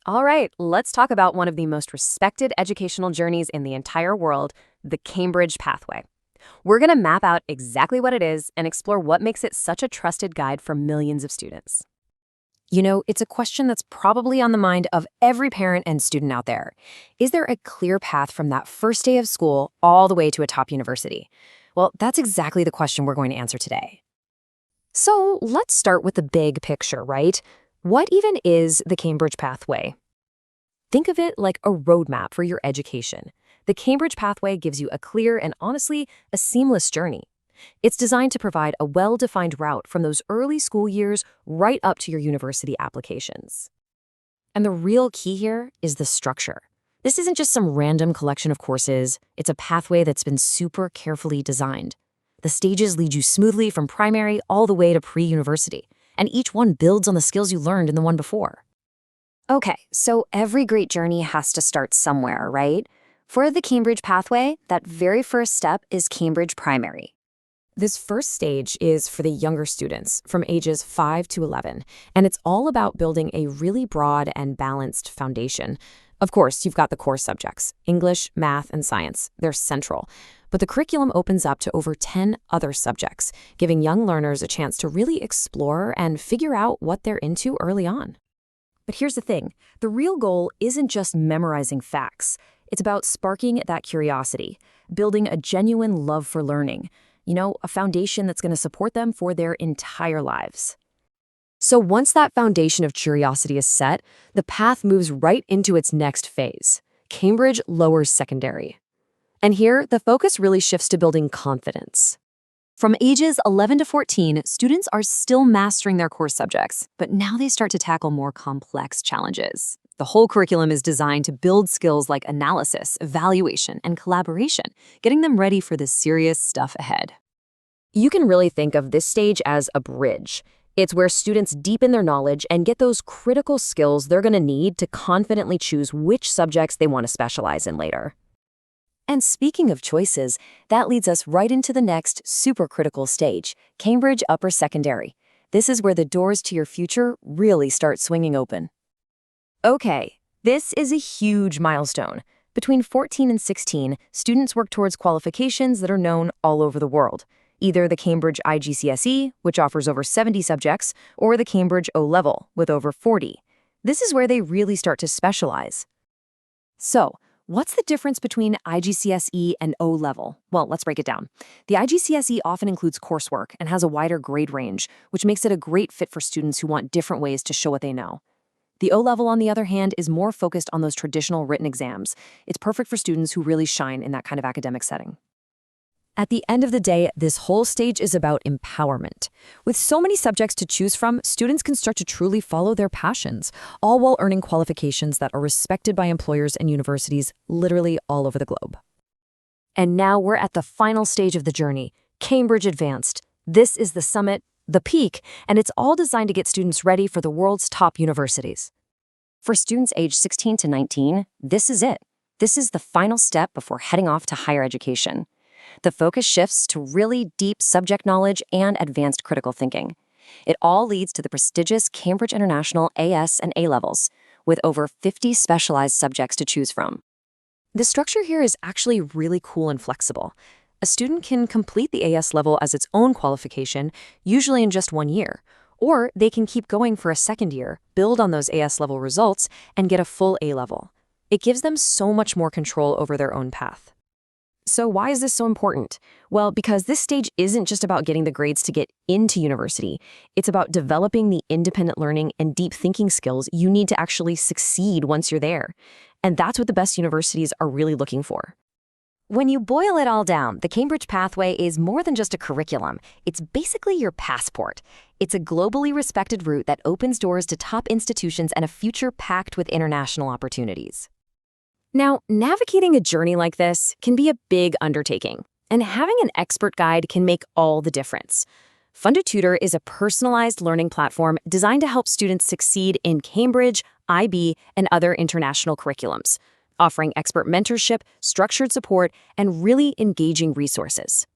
All right, let's talk about one of the most respected educational journeys in the entire world, the Cambridge pathway. We're going to map out exactly what it is and explore what makes it such a trusted guide for millions of students. It's a question that's probably on the mind of every parent and student out there. Is there a clear path from that first day of school all the way to a top university? Well, that's exactly the question we're going to answer today. So let's start with the big picture, right? What even is the Cambridge pathway? Think of it like a roadmap for your education. The Cambridge pathway gives you a clear and honestly, a seamless journey. It's designed to provide a well-defined route from those early school years right up to your university applications. And the real key here is the structure. This isn't just some random collection of courses, it's a pathway that's been super carefully designed. The stages lead you smoothly from primary all the way to pre-university, and each one builds on the skills you learned in the one before. Okay, so every great journey has to start somewhere, right? For the Cambridge pathway, that very first step is Cambridge Primary. This first stage is for the younger students from ages 5 to 11, and it's all about building a really broad and balanced foundation. Of course, you've got the core subjects, English, math, and science. They're central. But the curriculum opens up to over 10 other subjects, giving young learners a chance to really explore and figure out what they're into early on. But here's the thing, the real goal isn't just memorizing facts. It's about sparking that curiosity, building a genuine love for learning, a foundation that's going to support them for their entire lives. So once that foundation of curiosity is set, the path moves right into its next phase, Cambridge Lower Secondary. And here, the focus really shifts to building confidence. From ages 11 to 14, students are still mastering their core subjects, but now they start to tackle more complex challenges. The whole curriculum is designed to build skills like analysis, evaluation, and collaboration, getting them ready for the serious stuff ahead. You can really think of this stage as a bridge. It's where students deepen their knowledge and get those critical skills they're going to need to confidently choose which subjects they want to specialize in later. And speaking of choices, that leads us right into the next super critical stage, Cambridge Upper Secondary. This is where the doors to your future really start swinging open. Okay, this is a huge milestone. Between 14 and 16, students work towards qualifications that are known all over the world. Either the Cambridge IGCSE, which offers over 70 subjects, or the Cambridge O-Level, with over 40. This is where they really start to specialize. So, what's the difference between IGCSE and O-Level? Well, let's break it down. The IGCSE often includes coursework and has a wider grade range, which makes it a great fit for students who want different ways to show what they know. The O-Level, on the other hand, is more focused on those traditional written exams. It's perfect for students who really shine in that kind of academic setting. At the end of the day, this whole stage is about empowerment. With so many subjects to choose from, students can start to truly follow their passions, all while earning qualifications that are respected by employers and universities literally all over the globe. And now we're at the final stage of the journey, Cambridge Advanced. This is the summit, the peak, and it's all designed to get students ready for the world's top universities. For students aged 16 to 19, this is it. This is the final step before heading off to higher education. The focus shifts to really deep subject knowledge and advanced critical thinking. It all leads to the prestigious Cambridge International AS and A levels, with over 50 specialized subjects to choose from. The structure here is actually really cool and flexible. A student can complete the AS level as its own qualification, usually in just 1 year, or they can keep going for a second year, build on those AS level results, and get a full A level. It gives them so much more control over their own path. So why is this so important? Well, because this stage isn't just about getting the grades to get into university. It's about developing the independent learning and deep thinking skills you need to actually succeed once you're there. And that's what the best universities are really looking for. When you boil it all down, the Cambridge pathway is more than just a curriculum. It's basically your passport. It's a globally respected route that opens doors to top institutions and a future packed with international opportunities. Now, navigating a journey like this can be a big undertaking, and having an expert guide can make all the difference. Funded Tutor is a personalized learning platform designed to help students succeed in Cambridge, IB, and other international curriculums, offering expert mentorship, structured support, and really engaging resources.